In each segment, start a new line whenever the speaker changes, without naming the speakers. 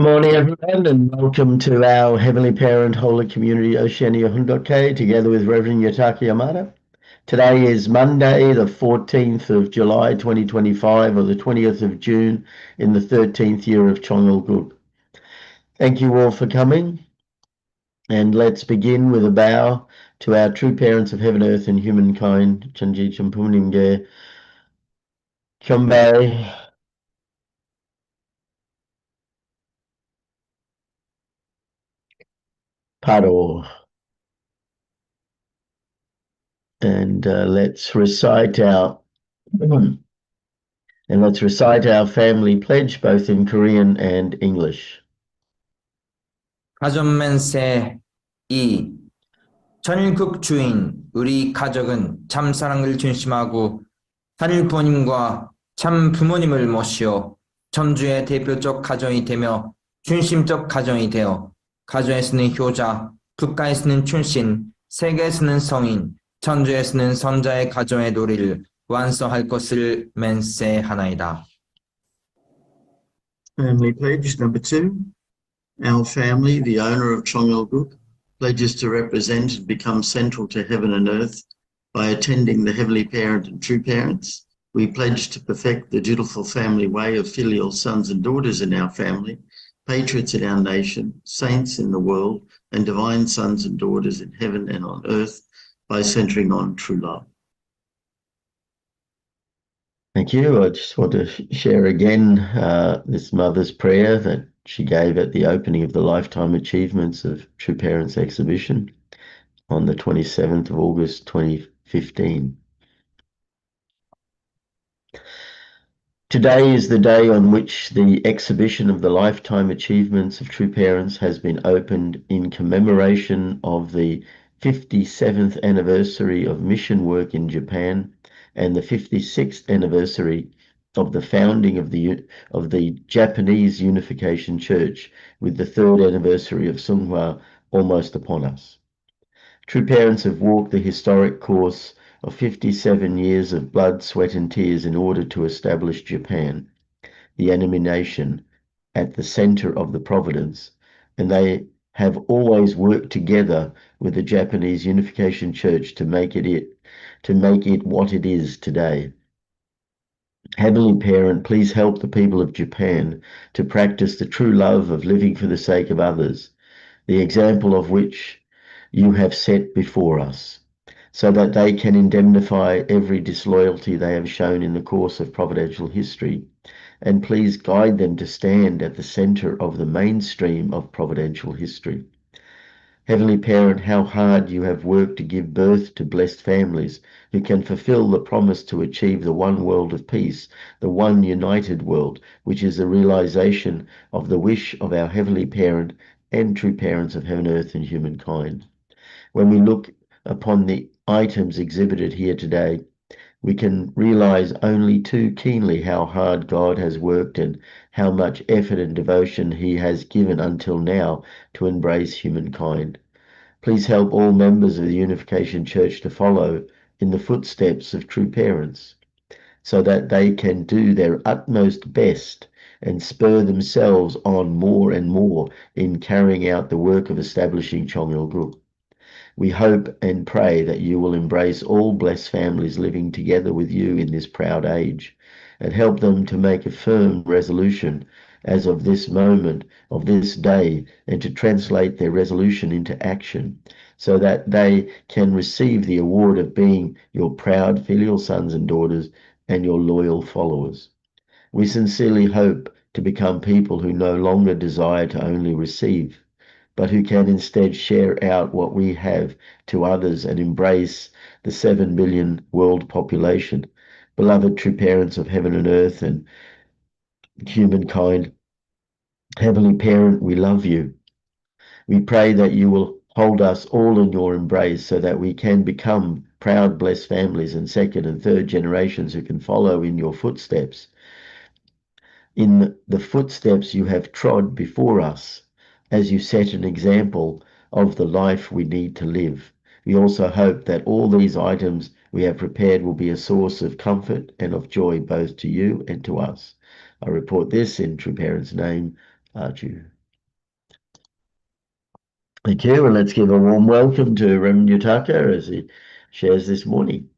Morning, everyone, and welcome to our Heavenly Parent Holy Community Oceania Hundoke, together with Rev Yutaka Yamada. Today is Monday, the 14th of July 2025, or the 20th of June in the 13th year of Chongal Guk. Thank you all for coming, and let's begin with a bow to our true parents of heaven, earth, and humankind. Chanji Champunimge, Chombe, Paro. And let's recite our family pledge both in Korean and English.
가전맨세 2. 전일국 주인 우리 가족은 참 사랑을 중심하고 하늘 부모님과 참 부모님을 모시어 전주의 대표적 가정이 되며 중심적 가정이 되어 가정에서는 효자, 국가에서는 출신, 세계에서는 성인, 전주에서는 선자의 가정의 도리를 완성할 것을 맹세하나이다.
Family pledge number 2. Our family, the owner of Chongyol-guk, pledges to represent and become central to heaven and earth by attending the Heavenly Parent and True Parents. We pledge to perfect the dutiful family way of filial sons and daughters in our family, patriots in our nation, saints in the world, and divine sons and daughters in heaven and on earth by centering on true love.
Thank you. I just want to share again this mother's prayer that she gave at the opening of the Lifetime Achievements of True Parents exhibition on the 27th of August 2015. Today is the day on which the exhibition of the Lifetime Achievements of True Parents has been opened in commemoration of the 57th anniversary of mission work in Japan and the 56th anniversary of the founding of the Japanese Unification Church, with the 3rd anniversary of Sunghwa almost upon us. True Parents have walked the historic course of 57 years of blood, sweat, and tears in order to establish Japan, the enemy nation, at the center of the providence, and they have always worked together with the Japanese Unification Church to make it what it is today. Heavenly Parent, please help the people of Japan to practice the true love of living for the sake of others, the example of which you have set before us, so that they can indemnify every disloyalty they have shown in the course of providential history, and please guide them to stand at the center of the mainstream of providential history. Heavenly Parent, how hard you have worked to give birth to blessed families who can fulfill the promise to achieve the one world of peace, the one united world, which is the realization of the wish of our Heavenly Parent and True Parents of heaven, earth, and humankind. When we look upon the items exhibited here today, we can realize only too keenly how hard God has worked and how much effort and devotion he has given until now to embrace humankind. Please help all members of the Unification Church to follow in the footsteps of True Parents, so that they can do their utmost best and spur themselves on more and more in carrying out the work of establishing Chongyol-guk. We hope and pray that you will embrace all blessed families living together with you in this proud age, and help them to make a firm resolution as of this moment, of this day, and to translate their resolution into action, so that they can receive the award of being your proud filial sons and daughters and your loyal followers. We sincerely hope to become people who no longer desire to only receive, but who can instead share out what we have to others and embrace the 7 billion world population. Beloved True Parents of heaven and earth and humankind, Heavenly Parent, we love you. We pray that you will hold us all in your embrace so that we can become proud, blessed families and second and third generations who can follow in your footsteps, in the footsteps you have trod before us, as you set an example of the life we need to live. We also hope that all these items we have prepared will be a source of comfort and of joy both to you and to us. I report this in True Parents' name. Arju. Thank you, and let's give a warm welcome to Rev Yutaka as he shares this morning.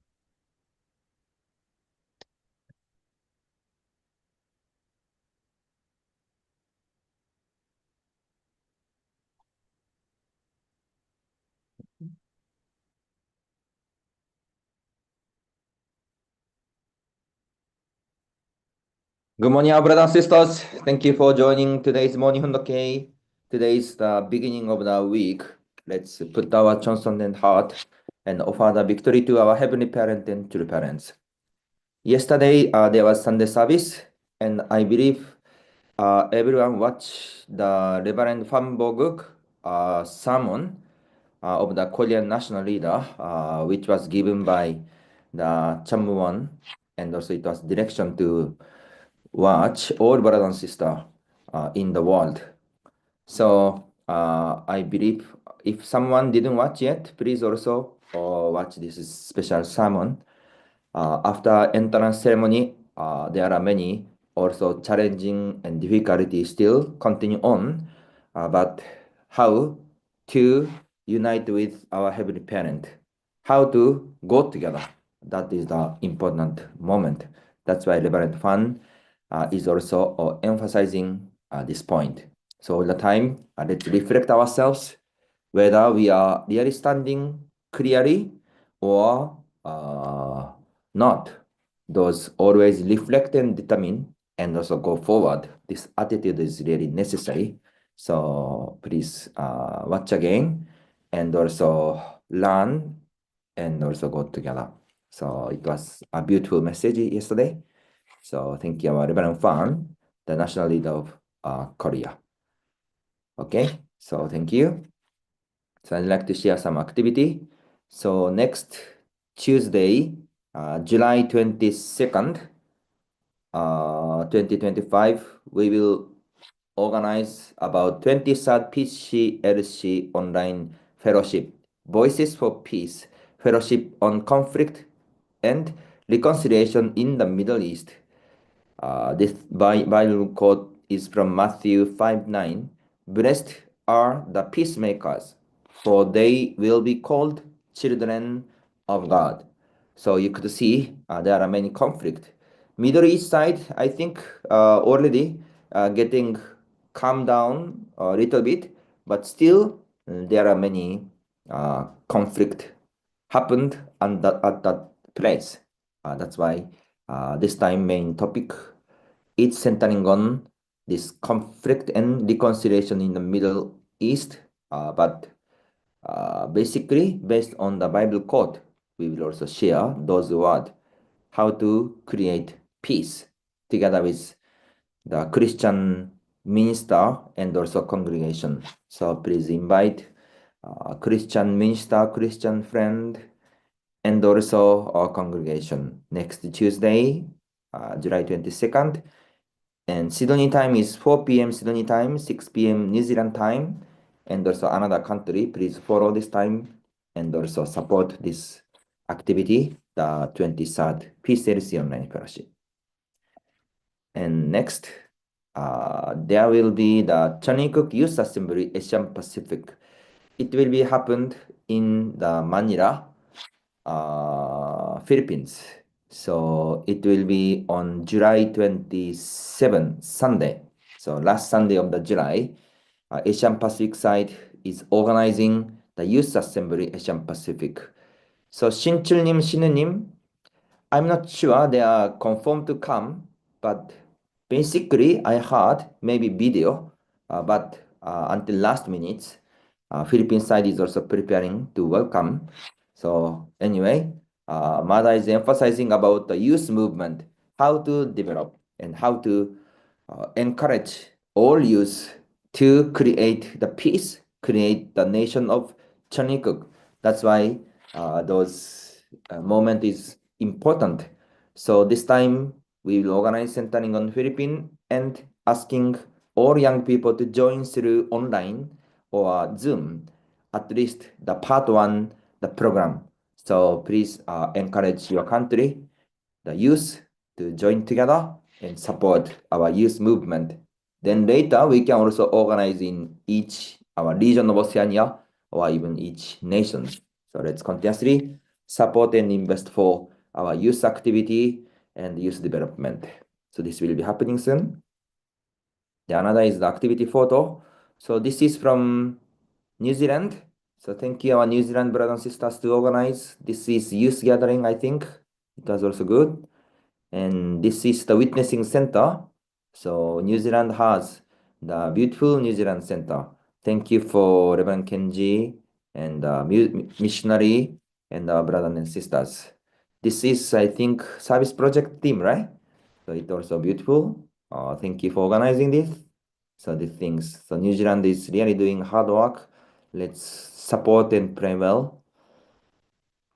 Good morning, our brothers and sisters. Thank you for joining today's morning Hondoke. Today is the beginning of the week. Let's put our Johnson and heart and offer the victory to our heavenly parent and true parents. Yesterday, there was Sunday service, and I believe everyone watched the Reverend Fan Boguk sermon of the Korean national leader, which was given by the Chammuwon, and also it was direction to watch all brothers and sisters in the world. So I believe if someone didn't watch yet, please also watch this special sermon. After entrance ceremony, there are many also challenging and difficulties still continue on, but how to unite with our heavenly parent, how to go together, that is the important moment. That's why Reverend Fan is also emphasizing this point. So all the time, let's reflect ourselves whether we are really standing clearly or not. Those always reflect and determine and also go forward. This attitude is really necessary. So please watch again and also learn and also go together. So it was a beautiful message yesterday. So thank you, our Reverend Fan, the national leader of Korea. Okay, so thank you. So I'd like to share some activity. So next Tuesday, July 22nd, 2025, we will organize about 23rd PCLC online fellowship, Voices for Peace, fellowship on conflict and reconciliation in the Middle East. This Bible quote is from Matthew 5:9. Blessed are the peacemakers, for they will be called children of God. So you could see there are many conflict. Middle East side, I think already getting calmed down a little bit, but still there are many conflict happened at that place. That's why this time main topic is centering on this conflict and reconciliation in the Middle East. But basically, based on the Bible quote, we will also share those words, how to create peace together with the Christian minister and also congregation. So please invite Christian minister, Christian friend, and also our congregation next Tuesday, July 22nd. And Sydney time is 4 p.m. Sydney time, 6 p.m. New Zealand time, and also another country. Please follow this time and also support this activity, the 23rd PCLC online fellowship. And next, there will be the Chanikook Youth Assembly Asian Pacific. It will be happened in the Manila, Philippines. So it will be on July 27, Sunday. So last Sunday of the July, Asian Pacific side is organizing the Youth Assembly Asian Pacific. So 신출님, 신우님, I'm not sure they are confirmed to come, but basically I heard maybe video, but until last minute, Philippine side is also preparing to welcome. So anyway, Mada is emphasizing about the youth movement, how to develop and how to encourage all youth to create the peace, create the nation of Chanikook. That's why those moment is important. So this time we will organize centering on Philippines and asking all young people to join through online or Zoom, at least the part one, the program. So please encourage your country, the youth, to join together and support our youth movement Then later, we can also organize in each our region of Oceania or even each nation. So let's continuously support and invest for our youth activity and youth development. So this will be happening soon. The another is the activity photo. So this is from New Zealand. So thank you, our New Zealand brothers and sisters, to organize. This is youth gathering, I think. It was also good. And this is the witnessing center. So New Zealand has the beautiful New Zealand Center. Thank you for Reverend Kenji and missionary and our brothers and sisters. This is, I think, service project team, right? So it's also beautiful. Thank you for organizing this. So these things. So New Zealand is really doing hard work. Let's support and pray well.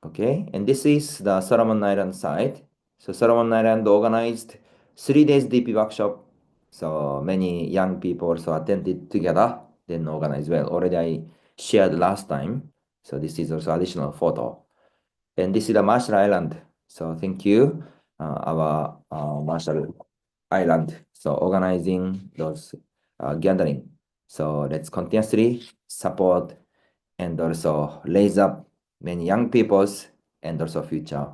Okay, and this is the Solomon Island side. So Solomon Island organized 3 days DP workshop. So many young people also attended together, then organized well. Already I shared last time. So this is also additional photo. And this is the Marshall Island. So thank you, our Marshall Island. So organizing those gathering. So let's continuously support and also raise up many young peoples and also future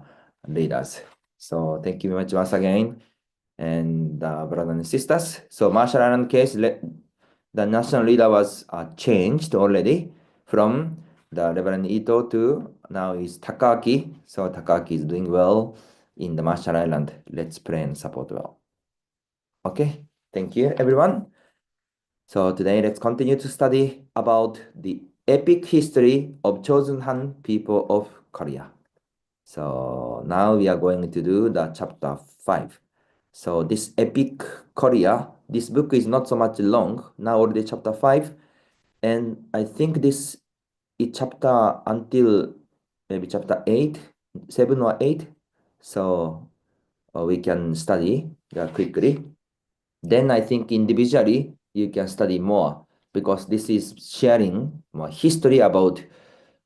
leaders. So thank you very much once again. And brothers and sisters. So Marshall Island case, the national leader was changed already from the Reverend Ito to now is Takaki. So Takaki is doing well in the Marshall Island. Let's pray and support well. Okay, thank you everyone. So today let's continue to study about the epic history of chosen Han people of Korea. So now we are going to do the chapter 5. So this epic Korea, this book is not so much long, now already chapter 5. And I think this is chapter until maybe chapter 8, 7 or 8. So we can study quickly. Then I think individually you can study more because this is sharing more history about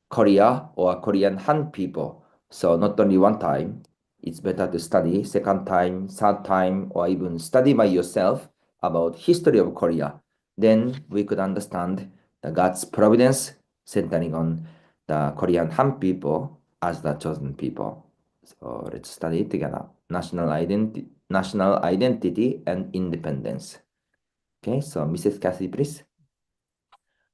Korea or Korean Han people. So not only one time, it's better to study second time, third time, or even study by yourself about history of Korea. Then we could understand the God's providence centering on the Korean Han people as the chosen people. So let's study it together. National identity and independence. Okay, so Mrs. Cassie, please.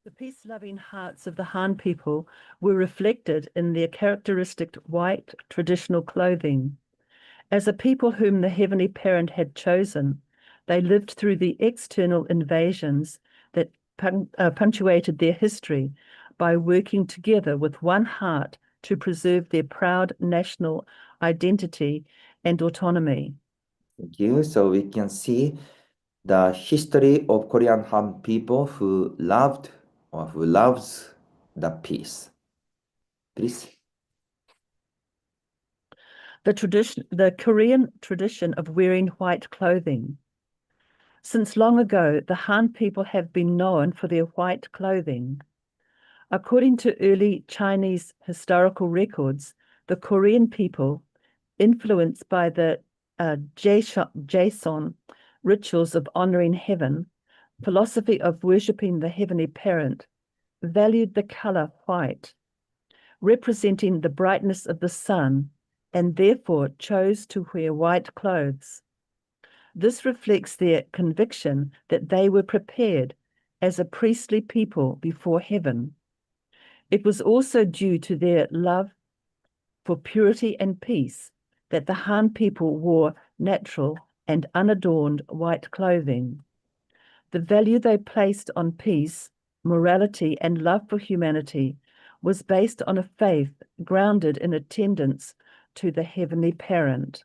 The peace-loving hearts of the Han people were reflected in their characteristic white traditional clothing. As a people whom the Heavenly Parent had chosen, they lived through the external invasions that punctuated their history by working together with one heart to preserve their proud national identity and autonomy.
Thank you. So we can see the history of Korean Han people who loved or who loves the peace. Please.
The Korean tradition of wearing white clothing. Since long ago, the Han people have been known for their white clothing. According to early Chinese historical records, the Korean people, influenced by the Jason rituals of honoring heaven, philosophy of worshipping the Heavenly Parent, valued the color white, representing the brightness of the sun, and therefore chose to wear white clothes. This reflects their conviction that they were prepared as a priestly people before heaven. It was also due to their love for purity and peace that the Han people wore natural and unadorned white clothing. The value they placed on peace, morality, and love for humanity was based on a faith grounded in attendance to the Heavenly Parent.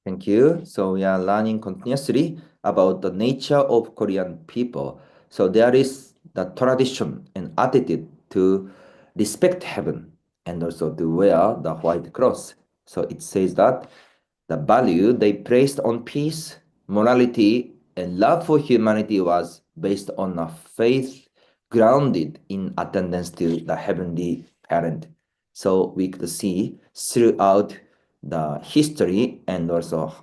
Thank you. So we are learning continuously about the nature of Korean people. So there is the tradition and attitude to respect heaven and also to wear the white cross. So it says that the value they placed on peace, morality, and love for humanity was based on a faith grounded in attendance to the Heavenly Parent. So we could see throughout the history and also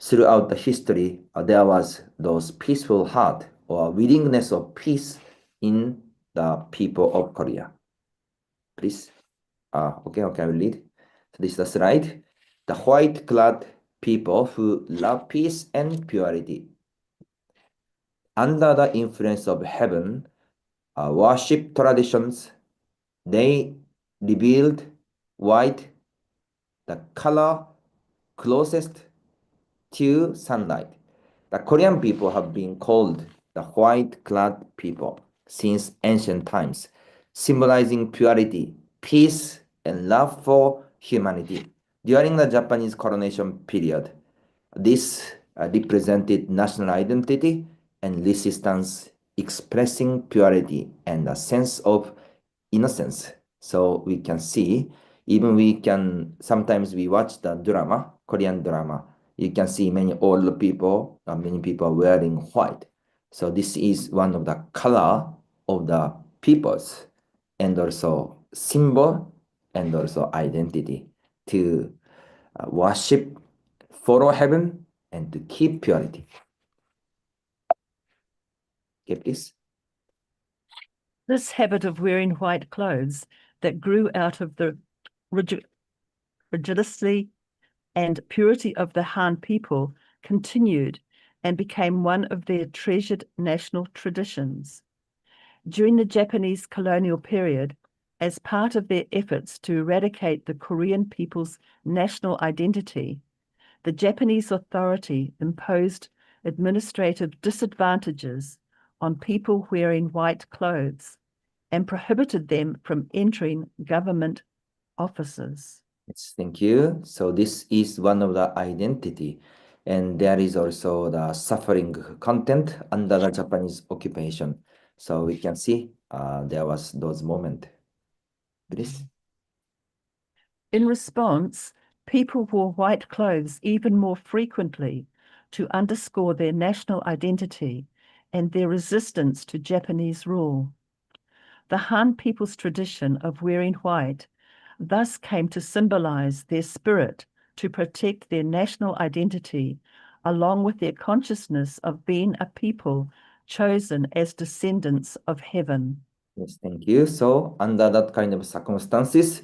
throughout the history, there was those peaceful heart or willingness of peace in the people of Korea. Please. Okay, I will read. So this is the slide. The white-clad people who love peace and purity. Under the influence of heaven, worship traditions, they revealed white, the color closest to sunlight. The Korean people have been called the white-clad people since ancient times, symbolizing purity, peace, and love for humanity. During the Japanese coronation period, this represented national identity and resistance, expressing purity and a sense of innocence. So we can see, sometimes we watch the drama, Korean drama, you can see many old people, many people wearing white. So this is one of the color of the peoples, and also symbol and also identity to worship, follow heaven, and to keep purity. Okay, please.
This habit of wearing white clothes that grew out of the rigidity and purity of the Han people continued and became one of their treasured national traditions. During the Japanese colonial period, as part of their efforts to eradicate the Korean people's national identity, the Japanese authority imposed administrative disadvantages on people wearing white clothes and prohibited them from entering government offices.
Yes, thank you. So this is one of the identity, and there is also the suffering content under the Japanese occupation. So we can see there was those moments. Please.
In response, people wore white clothes even more frequently to underscore their national identity and their resistance to Japanese rule. The Han people's tradition of wearing white thus came to symbolize their spirit to protect their national identity, along with their consciousness of being a people chosen as descendants of heaven.
Yes, thank you. So under that kind of circumstances,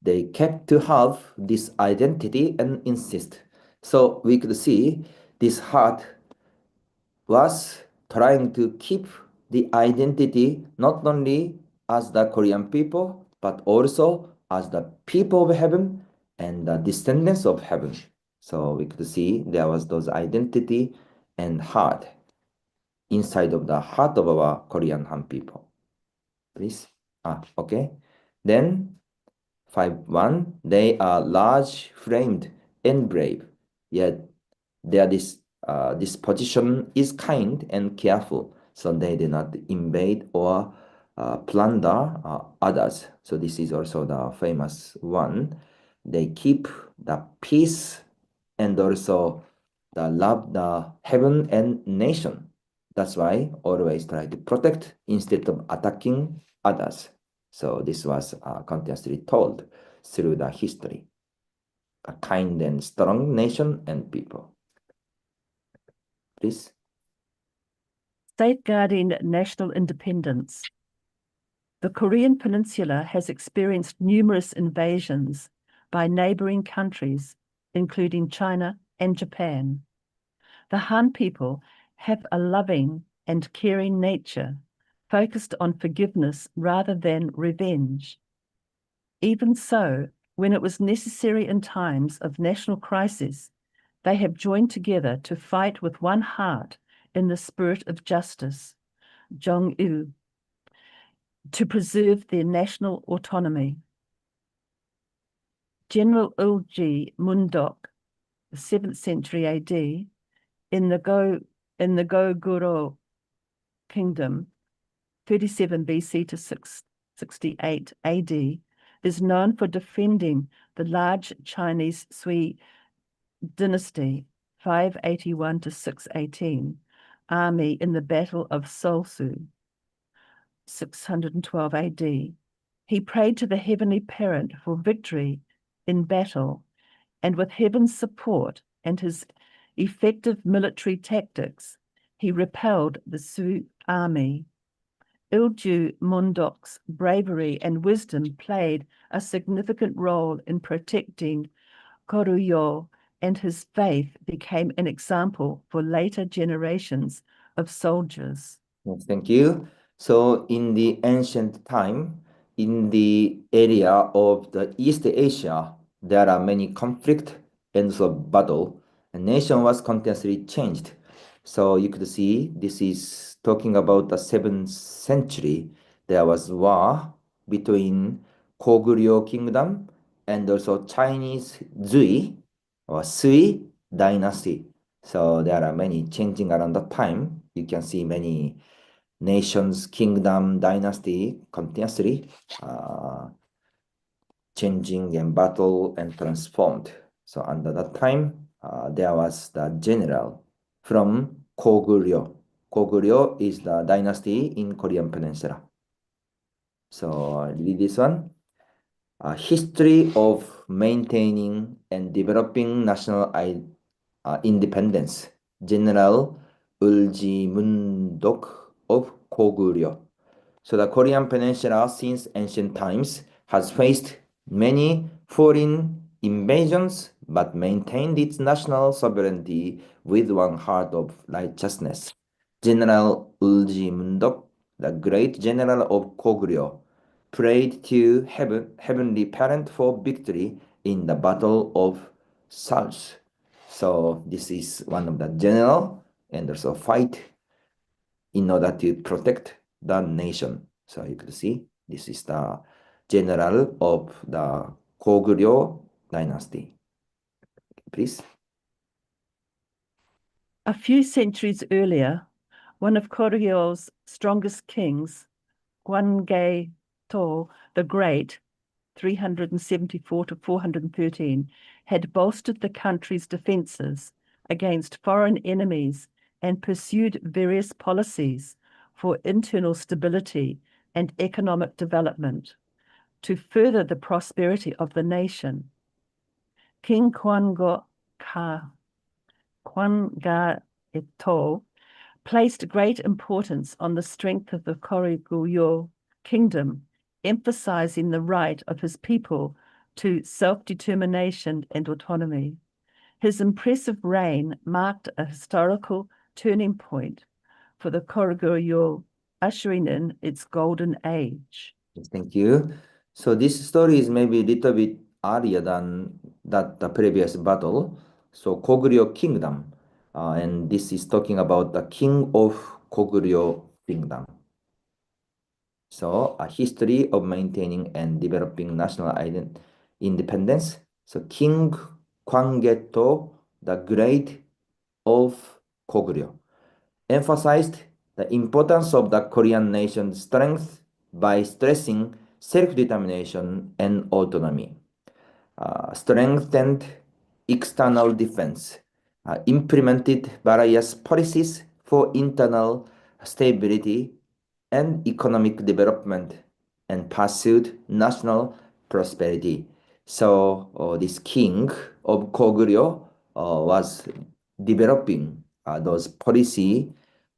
they kept to have this identity and insist. So we could see this heart was trying to keep the identity not only as the Korean people, but also as the people of heaven and the descendants of heaven. So we could see there was those identity and heart inside of the heart of our Korean Han people. Please. Okay. Then 5.1, they are large framed and brave, yet their disposition is kind and careful, so they do not invade or plunder others. So this is also the famous one. They keep the peace and also the love, the heaven and nation. That's why always try to protect instead of attacking others. So this was continuously told through the history. A kind and strong nation and people. Please.
Safeguarding national independence. The Korean Peninsula has experienced numerous invasions by neighboring countries, including China and Japan. The Han people have a loving and caring nature, focused on forgiveness rather than revenge. Even so, when it was necessary in times of national crisis, they have joined together to fight with one heart in the spirit of justice, Jong-il, to preserve their national autonomy. General Ulji Mundok, the 7th century AD, in the Goguryeo Kingdom, 37 BC to 668 AD, is known for defending the large Chinese Sui dynasty, 581 to 618, army in the Battle of Seosu, 612 AD. He prayed to the Heavenly Parent for victory in battle, and with heaven's support and his effective military tactics, he repelled the Sioux army. Ilju Mundok's bravery and wisdom played a significant role in protecting Koryo, and his faith became an example for later generations of soldiers.
Yes, thank you. So in the ancient time, in the area of the East Asia, there are many conflict and so battle. The nation was continuously changed. So you could see this is talking about the 7th century. There was war between Koguryo Kingdom and also Chinese Zui or Sui dynasty. So there are many changing around that time. You can see many nations, kingdom, dynasty continuously changing and battle and transformed. So under that time, there was the general from Koguryo. Koguryo is the dynasty in Korean Peninsula. So read this one. History of maintaining and developing national independence. General Ulji Mundok of Koguryo. So the Korean Peninsula since ancient times has faced many foreign invasions but maintained its national sovereignty with one heart of righteousness. General Ulji Mundok, the great general of Koguryo, prayed to Heavenly Parent for victory in the Battle of South. So this is one of the general and also fight in order to protect the nation. So you could see this is the general of the Koguryo dynasty. Please.
A few centuries earlier, one of Koryo's strongest kings, Gwangae-to the Great, 374 to 413, had bolstered the country's defenses against foreign enemies and pursued various policies for internal stability and economic development to further the prosperity of the nation. King Kwangaeto placed great importance on the strength of the Koryo kingdom, emphasizing the right of his people to self-determination and autonomy. His impressive reign marked a historical turning point for the Koryo, ushering in its golden age.
Thank you. So this story is maybe a little bit earlier than the previous battle. So Koguryo Kingdom, and this is talking about the king of Koguryo Kingdom. So a history of maintaining and developing national independence. So King Kwangeto, the Great of Koguryo, emphasized the importance of the Korean nation's strength by stressing self-determination and autonomy, strengthened external defense, implemented various policies for internal stability and economic development, and pursued national prosperity. So this king of Koguryo was developing those policy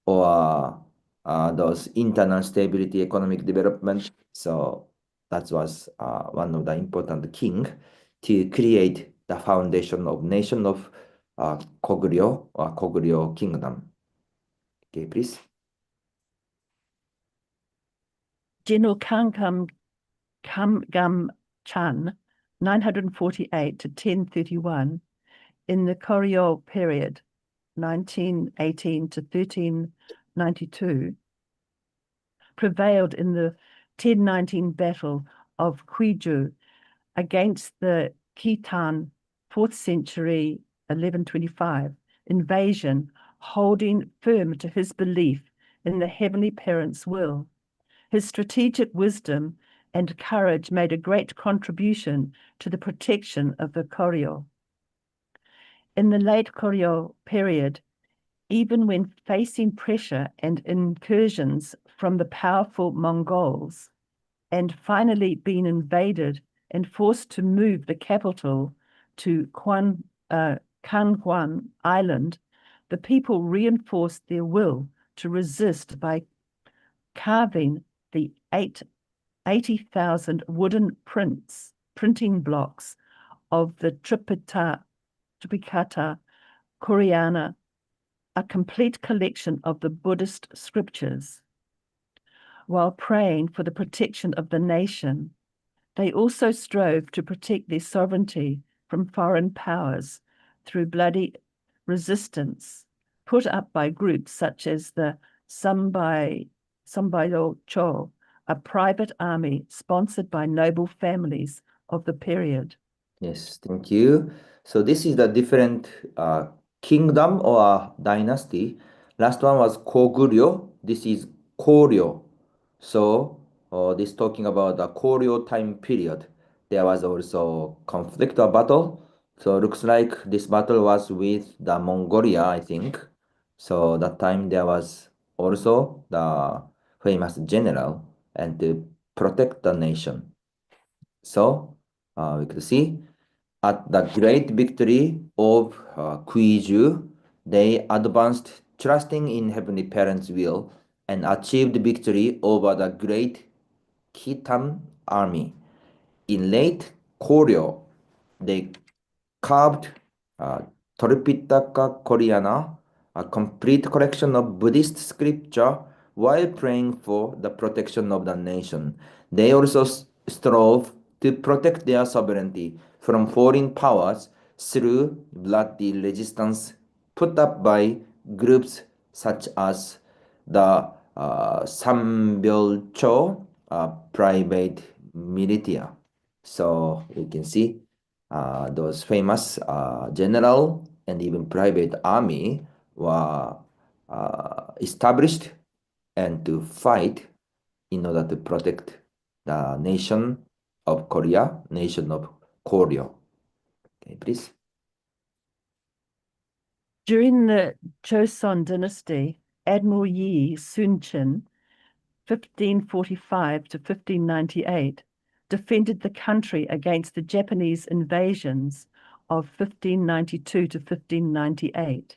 or those internal stability, economic development. So that was one of the important king to create the foundation of nation of Koguryo or Koguryo Kingdom. Okay, please.
General Kamgam Chan, 948 to 1031, in the Koryo period, 1918 to 1392, prevailed in the 1019 Battle of Kwiju against the Khitan 4th century 1125 invasion, holding firm to his belief in the Heavenly Parent's will. His strategic wisdom and courage made a great contribution to the protection of the Koryo. In the late Koryo period, even when facing pressure and incursions from the powerful Mongols, and finally being invaded and forced to move the capital to Kanhuan Island, the people reinforced their will to resist by carving the 80,000 wooden printing blocks of the Tripitaka Koreana, a complete collection of the Buddhist scriptures. While praying for the protection of the nation, they also strove to protect their sovereignty from foreign powers through bloody resistance put up by groups such as the Sambayo Cho, a private army sponsored by noble families of the period.
Yes, thank you. So this is the different kingdom or dynasty. Last one was Koguryo. This is Koryo. So this talking about the Koryo time period. There was also conflict or battle. So looks like this battle was with the Mongolia, I think. So that time there was also the famous general and to protect the nation. So we could see at the great victory of Kuiju, they advanced trusting in Heavenly Parent's will and achieved victory over the great Khitan army. In late Koryo, they carved Tripitaka Koreana, a complete collection of Buddhist scripture, while praying for the protection of the nation. They also strove to protect their sovereignty from foreign powers through bloody resistance put up by groups such as the Sambyolcho private militia. So you can see those famous general and even private army were established and to fight in order to protect the nation of Korea, nation of Koryo. Okay, please.
During the Joseon dynasty, Admiral Yi Sun-chin, 1545 to 1598, defended the country against the Japanese invasions of 1592 to 1598,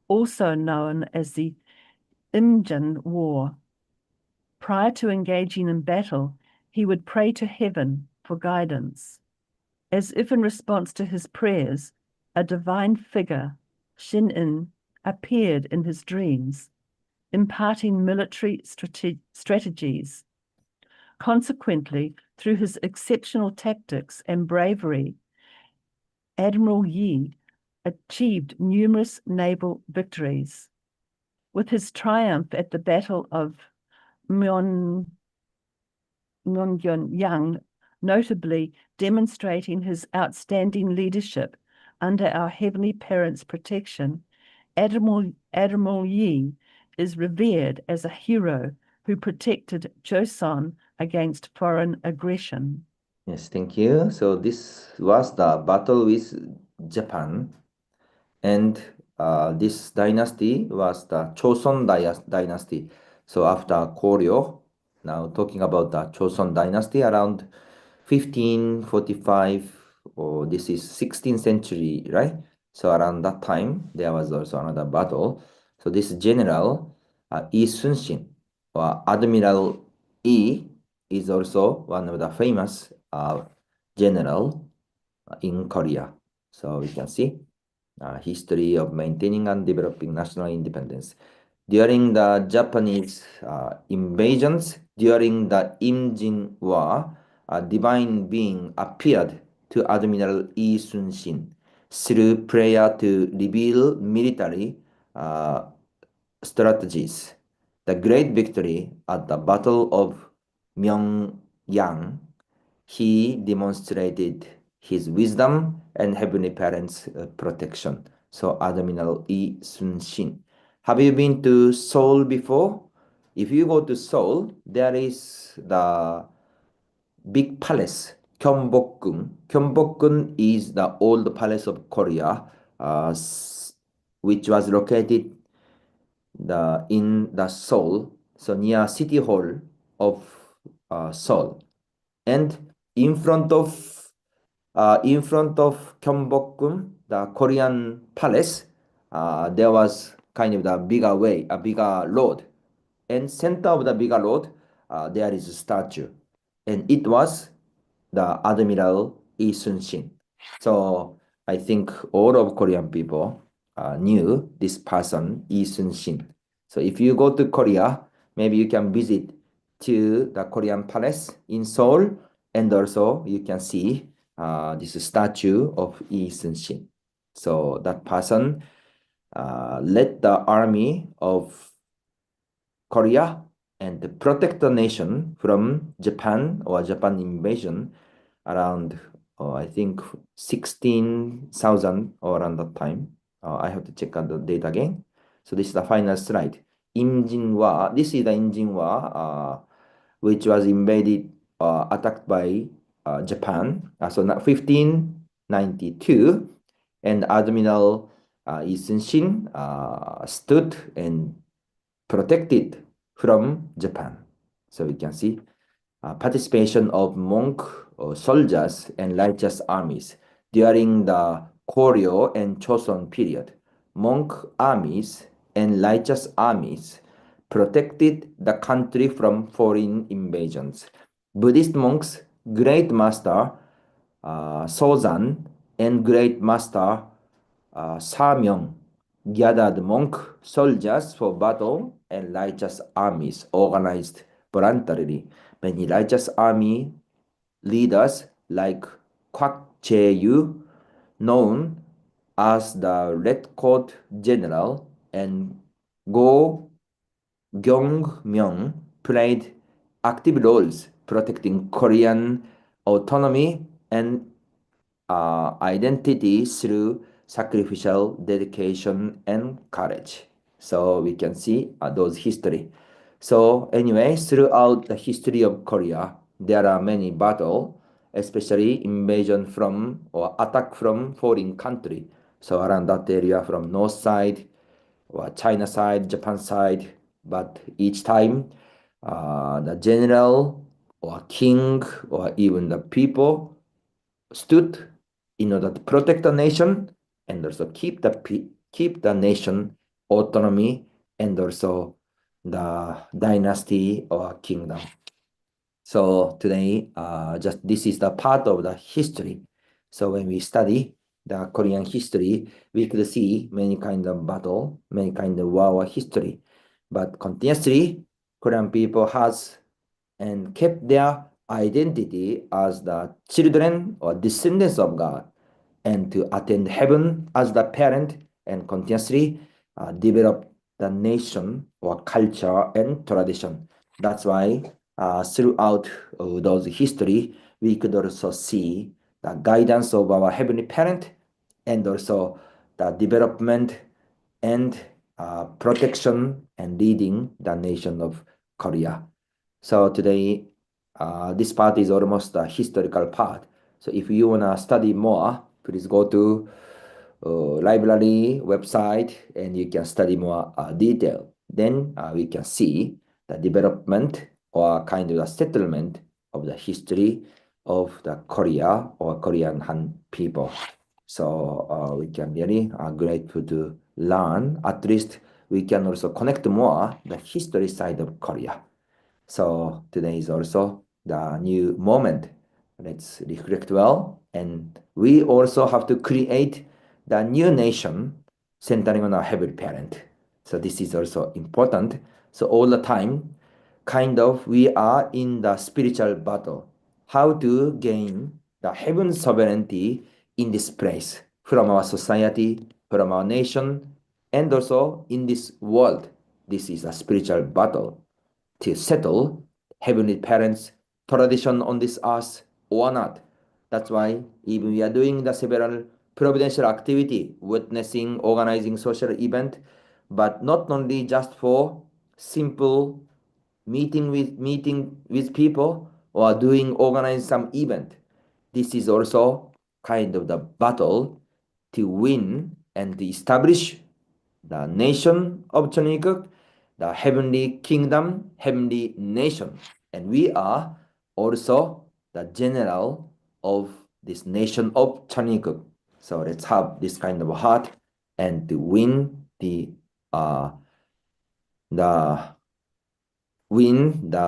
also known as the Imjin War. Prior to engaging in battle, he would pray to heaven for guidance. As if in response to his prayers, a divine figure, Shin-in, appeared in his dreams, imparting military strategies. Consequently, through his exceptional tactics and bravery, Admiral Yi achieved numerous naval victories. With his triumph at the Battle of Myeongyang, notably demonstrating his outstanding leadership under our Heavenly Parent's protection, Admiral Yi is revered as a hero who protected Joseon against foreign aggression.
Yes, thank you. So this was the battle with Japan, and this dynasty was the Joseon dynasty. So after Koryo, now talking about the Joseon dynasty around 1545, or this is 16th century, right? So around that time, there was also another battle. So this general, Yi Sun-shin, or Admiral Yi, is also one of the famous general in Korea. So we can see history of maintaining and developing national independence. During the Japanese invasions, during the Imjin War, a divine being appeared to Admiral Yi Sun-shin through prayer to reveal military strategies. The great victory at the Battle of Myeongyang, he demonstrated his wisdom and Heavenly Parent's protection. So Admiral Yi Sun-shin. Have you been to Seoul before? If you go to Seoul, there is the big palace, Gyeongbokgung. Gyeongbokgung is the old palace of Korea, which was located in the Seoul, so near City Hall of Seoul. And in front of Gyeongbokgung, the Korean palace, there was kind of the bigger way, a bigger road. And center of the bigger road, there is a statue. And it was the Admiral Lee Sun-shin. So I think all of Korean people knew this person, Lee Sun-shin. So if you go to Korea, maybe you can visit to the Korean palace in Seoul, and also you can see this statue of Lee Sun-shin. So that person led the army of Korea and protect the nation from Japan or Japan invasion around, I think, 16,000 or around that time. I have to check out the data again. So this is the final slide. Imjinwa, this is the Imjinwa, which was invaded, attacked by Japan. So 1592, and Admiral Lee Sun-shin stood and protected from Japan. So we can see participation of monk soldiers and righteous armies during the Koryo and Choson period. Monk armies and righteous armies protected the country from foreign invasions. Buddhist monks, Great Master Sozan and Great Master Samyeong gathered monk soldiers for battle, and righteous armies organized voluntarily. Many righteous army leaders like Kwak Jae-yu, known as the Red Coat General, and Go Gyong-myung played active roles protecting Korean autonomy and identity through sacrificial dedication and courage. So we can see those history. So anyway, throughout the history of Korea, there are many battles, especially invasion from or attack from foreign country. So around that area, from north side or China side, Japan side, but each time the general or king or even the people stood in order to protect the nation and also keep the nation autonomy and also the dynasty or kingdom. So today, just this is the part of the history. So when we study the Korean history, we could see many kind of battle, many kind of war history. But continuously, Korean people has and kept their identity as the children or descendants of God, and to attend heaven as the parent, and continuously develop the nation or culture and tradition. That's why throughout those history, we could also see the guidance of our heavenly parent, and also the development and protection and leading the nation of Korea. So today, this part is almost the historical part. So if you want to study more, please go to library website and you can study more detail. Then we can see the development or kind of the settlement of the history of the Korea or Korean Han people. So we can really grateful to learn. At least we can also connect more the history side of Korea. So today is also the new moment. Let's reflect well. And we also have to create the new nation centering on our heavenly parent. So this is also important. So all the time, kind of we are in the spiritual battle. How to gain the heaven sovereignty in this place from our society, from our nation, and also in this world. This is a spiritual battle to settle heavenly parents' tradition on this earth or not. That's why even we are doing the several providential activity, witnessing, organizing social event, but not only just for simple meeting with people or organize some event. This is also kind of the battle to win and to establish the nation of Choniguk, the heavenly kingdom, heavenly nation. And we are also the general of this nation of Choniguk. So let's have this kind of heart and to win the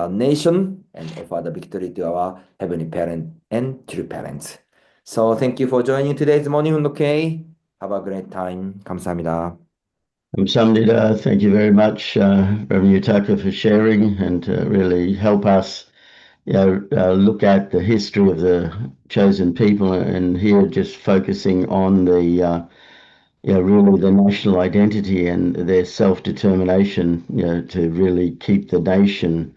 nation and offer the victory to our heavenly parent and true parents. So thank you for joining today's morning hundoke. Have a great time. 감사합니다.
Samnida, thank you very much, Rev Yutaka, for sharing and to really help us, look at the history of the chosen people, and here just focusing on the, really the national identity and their self-determination, to really keep the nation,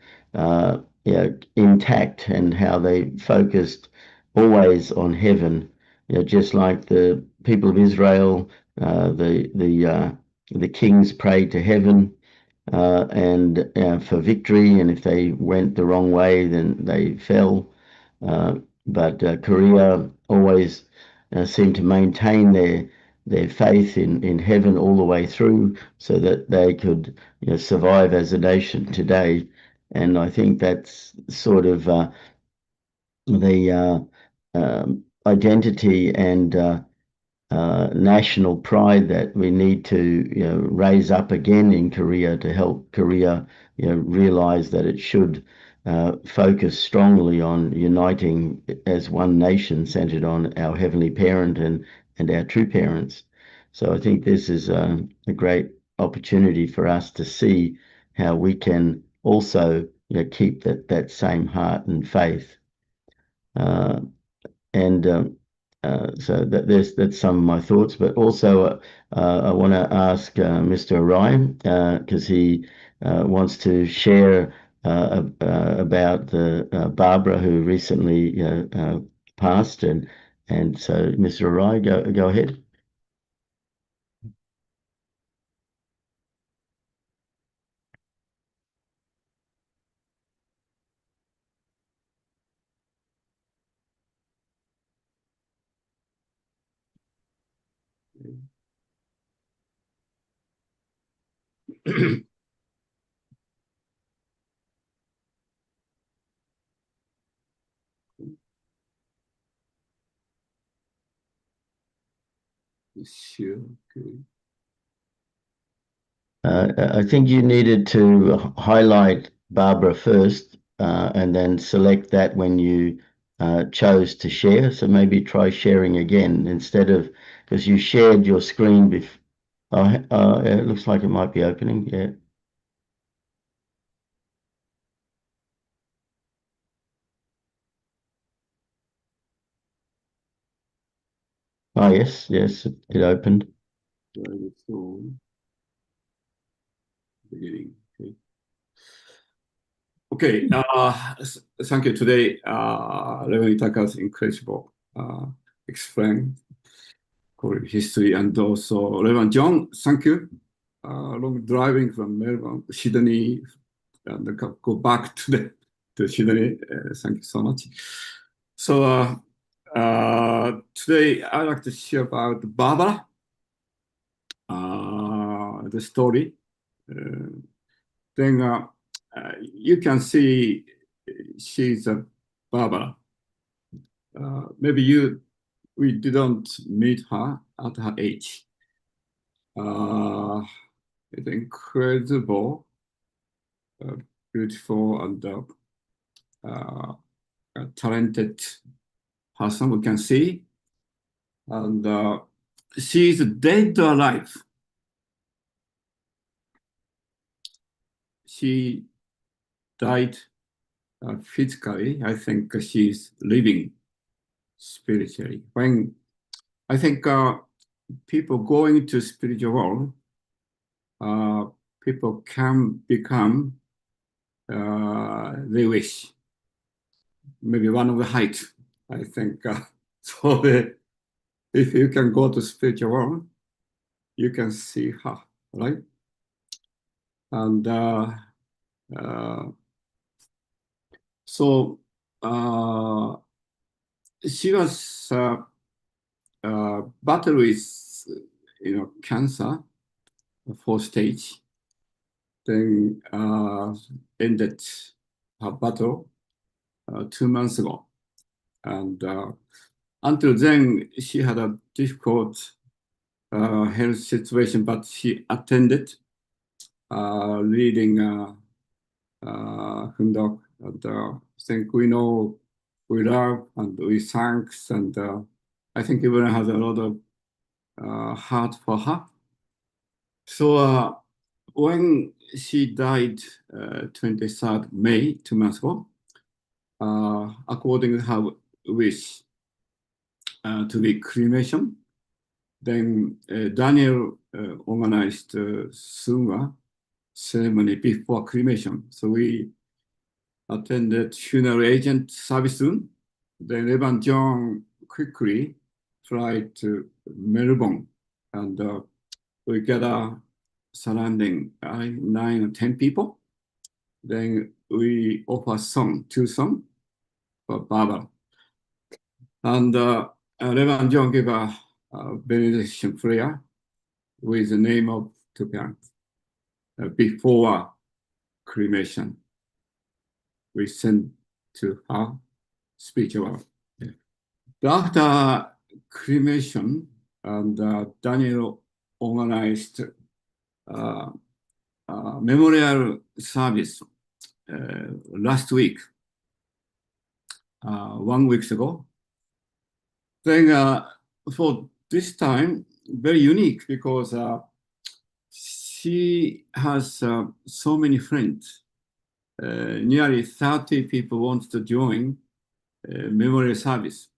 intact, and how they focused always on heaven, just like the people of Israel, the kings prayed to heaven and for victory, and if they went the wrong way, then they fell. But Korea always seemed to maintain their faith in heaven all the way through, so that they could survive as a nation today. And I think that's sort of the identity and national pride that we need to raise up again in Korea, to help Korea realize that it should focus strongly on uniting as one nation centered on our heavenly parent and our true parents. So I think this is a great opportunity for us to see how we can also keep that same heart and faith. So that's some of my thoughts, but also I want to ask Mr. Orion, because he wants to share about the Barbara who recently passed, and so Mr. Orion, go ahead.
Sure. Okay.
I think you needed to highlight Barbara first, and then select that when you chose to share. So maybe try sharing again instead of, because you shared your screen before. It looks like it might be opening. Yeah. Oh, yes, it opened.
Right, so beginning. Okay. Thank you. Today, Rev Yutaka's incredible explain Korean history, and also Reverend John, thank you. Long driving from Melbourne, Sydney, and go back to Sydney. Thank you so much. So today I'd like to share about Barbara, the story. Then you can see she's a Barbara. Maybe we didn't meet her at her age. It's incredible, beautiful, and a talented person we can see. And she's dead or alive. She died physically. I think she's living spiritually. When I think people going to spiritual world, people can become they wish. Maybe one of the height, I think. So if you can go to spiritual world, you can see her, right? And so she was battled with cancer, 4th stage. Then ended her battle 2 months ago, and until then, she had a difficult health situation, but she attended reading Hundok. And I think we know, we love, and we thanks, and I think everyone has a lot of heart for her. So when she died 23rd May, 2 months ago, according to her wish to be cremation, then Daniel organized Sunga ceremony before cremation. So we attended funeral agent service soon. Then Rev and John quickly fly to Melbourne, and we gather surrounding 9 or 10 people. Then we offer two songs for Barbara. And Rev and John gave a benediction prayer with the name of two parents before cremation. We sent to her spiritual. After cremation, and Daniel organized memorial service last week, 1 week ago. Then for this time, very unique because she has so many friends. Nearly 30 people want to join memorial service.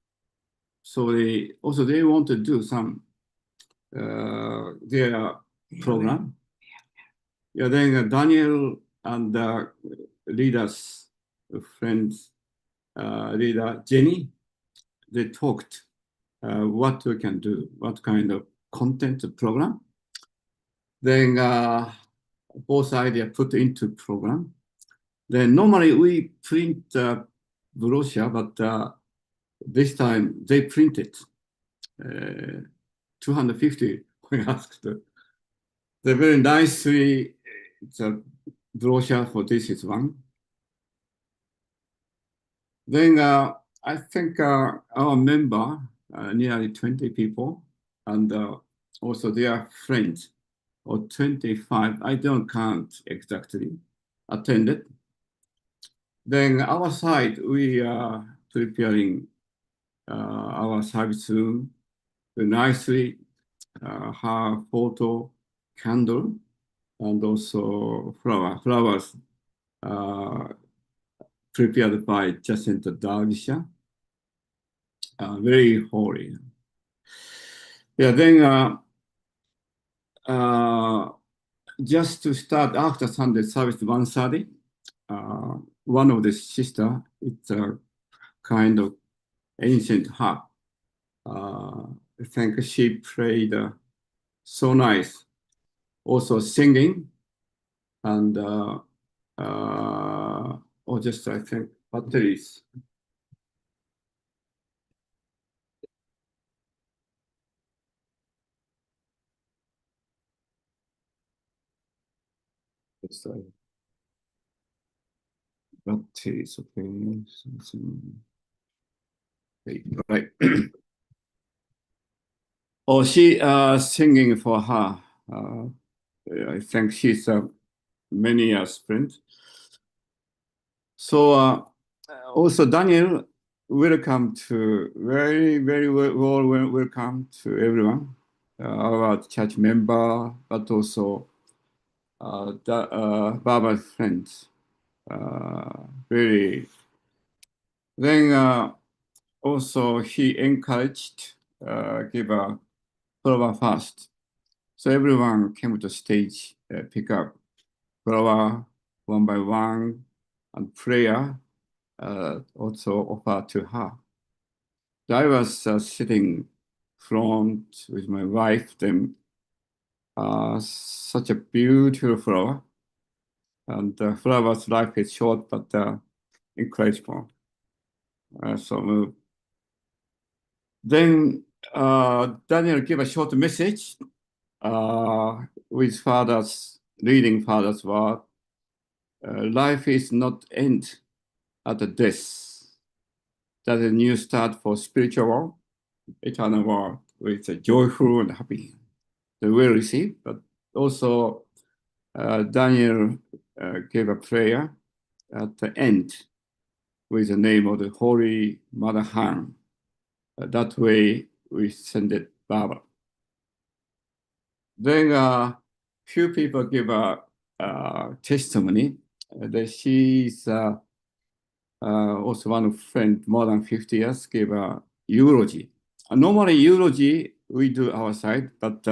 So they want to do some their program. Yeah, then Daniel and leaders, friends, leader Jenny, they talked what we can do, what kind of content program. Then both ideas put into program. Then normally we print brochure, but this time they printed 250. We asked. They're very nicely. The brochure for this is one. Then I think our member, nearly 20 people, and also their friends, or 25, I don't count exactly, attended. Then our side, we are preparing our service room nicely, her photo, candle, and also flowers prepared by Jacinta Darvisha. Very holy. Yeah, then just to start after Sunday service 1:30, one of the sister, it's a kind of ancient harp. I think she played so nice. Also singing, and or just I think batteries. Batteries, okay. Right. Oh, she singing for her. I think she's a many years friend. So also Daniel, welcome to very well welcome to everyone, our church member, but also Barbara's friends. Very. Then also he encouraged give a flower fast. So everyone came to the stage, pick up flower one by one, and prayer also offered to her. I was sitting front with my wife, then such a beautiful flower. And the flower's life is short, but incredible. So moved. Then Daniel gave a short message with father's, reading father's word. Life is not end at the death. That's a new start for spiritual world. eternal world with a joyful and happy. They will receive, but also Daniel gave a prayer at the end with the name of the Holy Mother Han. That way we send it Baba. Then few people give a testimony that she's also one friend, more than 50 years, gave a eulogy. Normally eulogy we do our side, but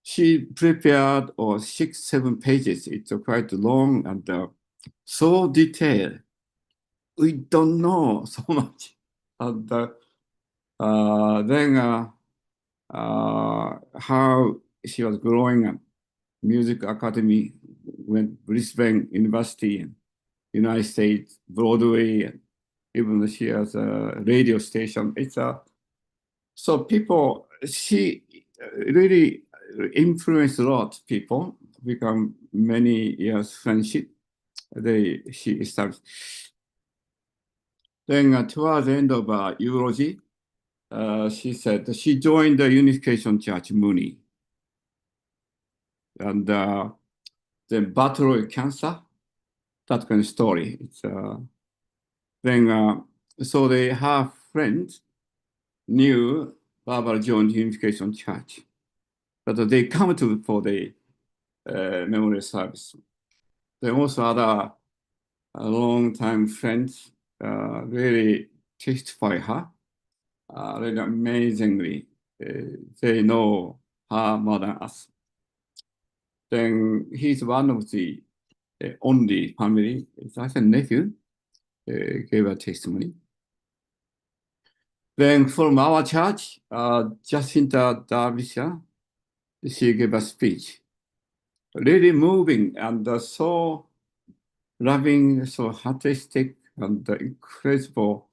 she prepared 6-7 pages. It's quite long and so detailed. We don't know so much. And then how she was growing up, music academy, went Brisbane University and United States, Broadway, and even she has a radio station. So people, she really influenced a lot of people, become many years friendship. She established. Then towards the end of eulogy, she said she joined the Unification Church, Muni. And then battle with cancer, that kind of story. It's, then, so they have friends knew Barbara joined Unification Church, but they come to for the memorial service. They also had a long-time friends really testify her. Really amazingly, they know her more than us. Then he's one of the only family, I think nephew, gave a testimony. Then from our church, Jacinta Derbyshire, she gave a speech. Really moving and so loving, so artistic and incredible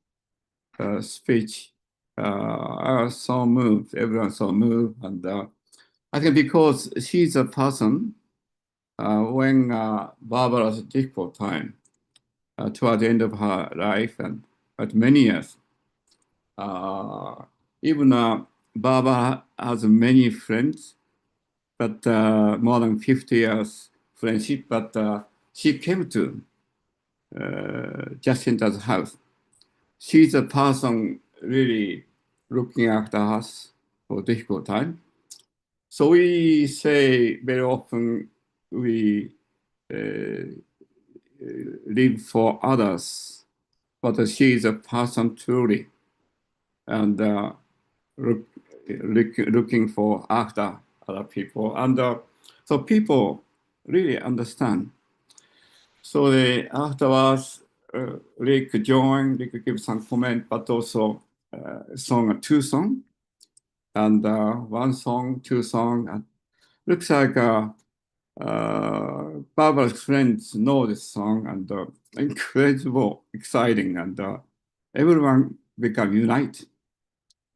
speech. I was so moved, everyone so moved. And I think because she's a person, when Barbara's difficult time, toward the end of her life and but many years, even Barbara has many friends, but more than 50 years friendship, but she came to Jacinta's house. She's a person really looking after us for difficult time. So we say very often we live for others, but she is a person truly and looking for after other people. And so people really understand. So afterwards, Rick joined, Rick gave some comment, but also two songs. And one song, two songs. Looks like Barbara's friends know this song and incredible, exciting, and everyone become unite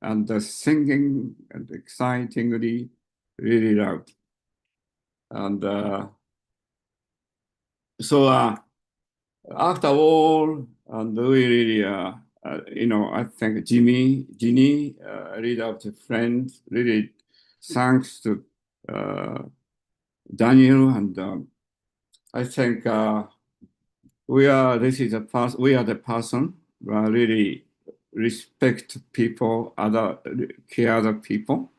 and singing and excitingly, really loud. And so after all, and we really, I think Ginny, read out to friends, really thanks to Daniel, and I think we are the person who really respect people, care other people.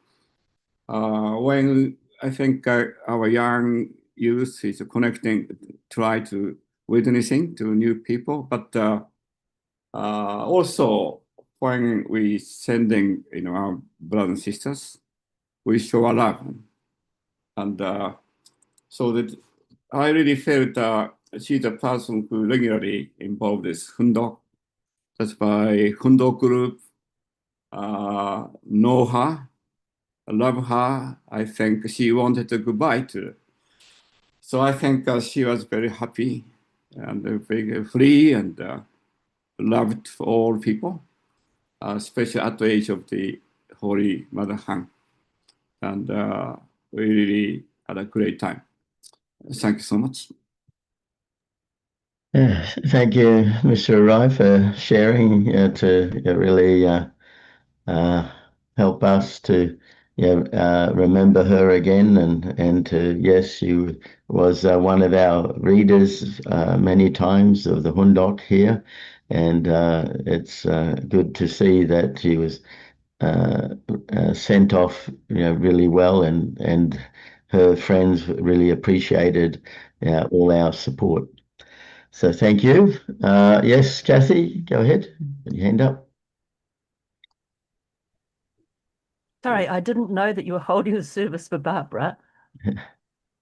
When I think our young youth is connecting, try to witnessing to new people, but also when we sending our brothers and sisters, we show our love, and so that I really felt she's a person who regularly involved this Hundok. That's why Hundok group know her, love her. I think she wanted to goodbye to. So I think she was very happy and very free and loved for all people, especially at the age of the Holy Mother Han. And we really had a great time. Thank you so much.
Thank you, Mr. Arai, for sharing to really help us to remember her again, and to, yes, she was one of our readers many times of the Hundok here, and it's good to see that she was sent off really well, and her friends really appreciated all our support. So thank you. Yes, Kathy, go ahead. Put your hand up.
Sorry, I didn't know that you were holding a service for Barbara.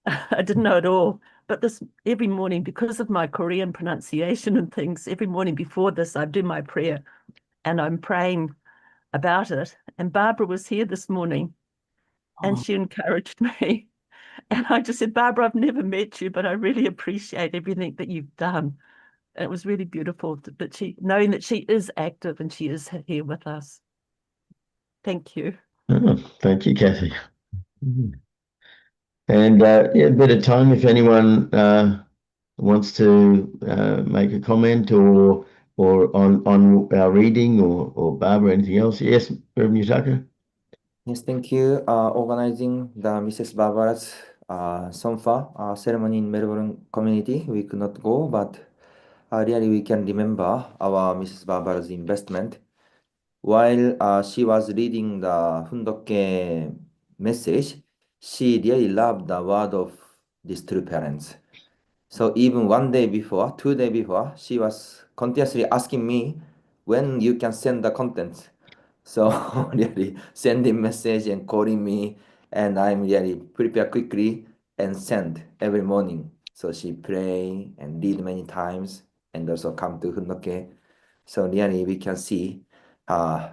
I didn't know at all. But this every morning, because of my Korean pronunciation and things, every morning before this, I do my prayer and I'm praying about it. And Barbara was here this morning and she encouraged me. And I just said, Barbara, I've never met you, but I really appreciate everything that you've done. And it was really beautiful that knowing that she is active and she is here with us. Thank you.
Oh, thank you, Kathy. And a bit of time if anyone wants to make a comment or on our reading or Barbara, anything else. Yes, Rev Yutaka.
Yes, thank you. Organizing the Mrs. Barbara's Sonfa ceremony in Melbourne community. We could not go, but really we can remember our Mrs. Barbara's investment. While she was reading the Hundoke message, she really loved the word of these true parents. So even 1 day before, 2 days before, she was continuously asking me when you can send the contents. So really sending message and calling me, and I'm really prepare quickly and send every morning. So she pray and read many times and also come to Hundoke. So really we can see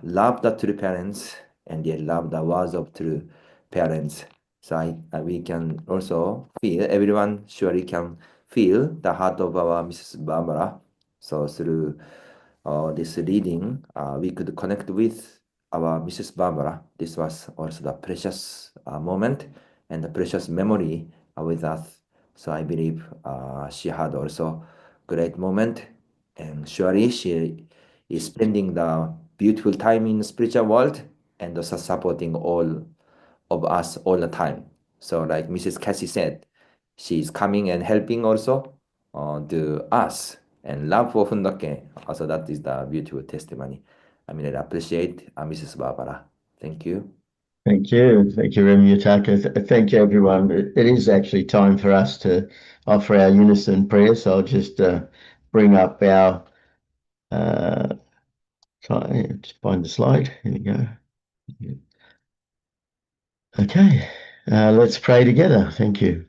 love the true parents and they love the words of true parents. So we can also feel, everyone surely can feel the heart of our Mrs. Barbara. So through this reading, we could connect with our Mrs. Barbara. This was also the precious moment and the precious memory with us. So I believe she had also great moment, and surely she is spending the beautiful time in the spiritual world and also supporting all of us all the time. So like Mrs. Cassie said, she's coming and helping also to us and love for Fundoke. Also, that is the beautiful testimony. I mean, I appreciate Mrs. Barbara. Thank you.
Thank you. Thank you, Rev Yutaka. Thank you, everyone. It is actually time for us to offer our unison prayer. So I'll just bring up our just find the slide. Here we go. Okay, let's pray together. Thank you.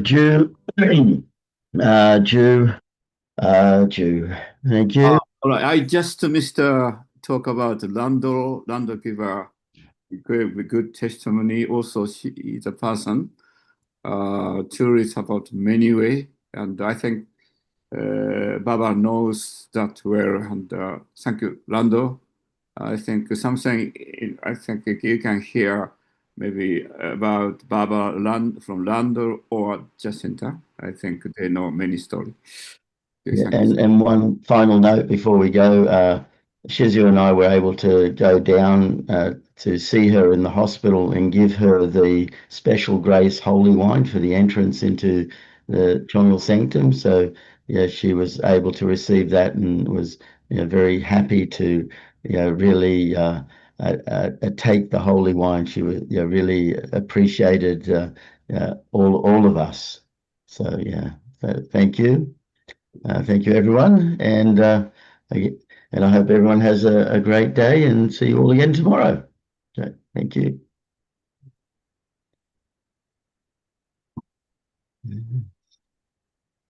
Jew, Jew, Jew. Thank you.
All right, I just missed talk about Lando. Lando give a good testimony. Also, she is a person curious about many way, and I think Baba knows that well. And thank you, Lando. I think something. I think you can hear maybe about Baba from Lando or Jacinta. I think they know many stories.
Yeah, and one final note before we go, Shizu and I were able to go down to see her in the hospital and give her the special grace holy wine for the entrance into the Chongyal sanctum. So yeah, she was able to receive that and was very happy to really take the holy wine. She was really appreciated all of us. So yeah, thank you. Thank you, everyone, and I hope everyone has a great day, and see you all again tomorrow. Okay, thank you.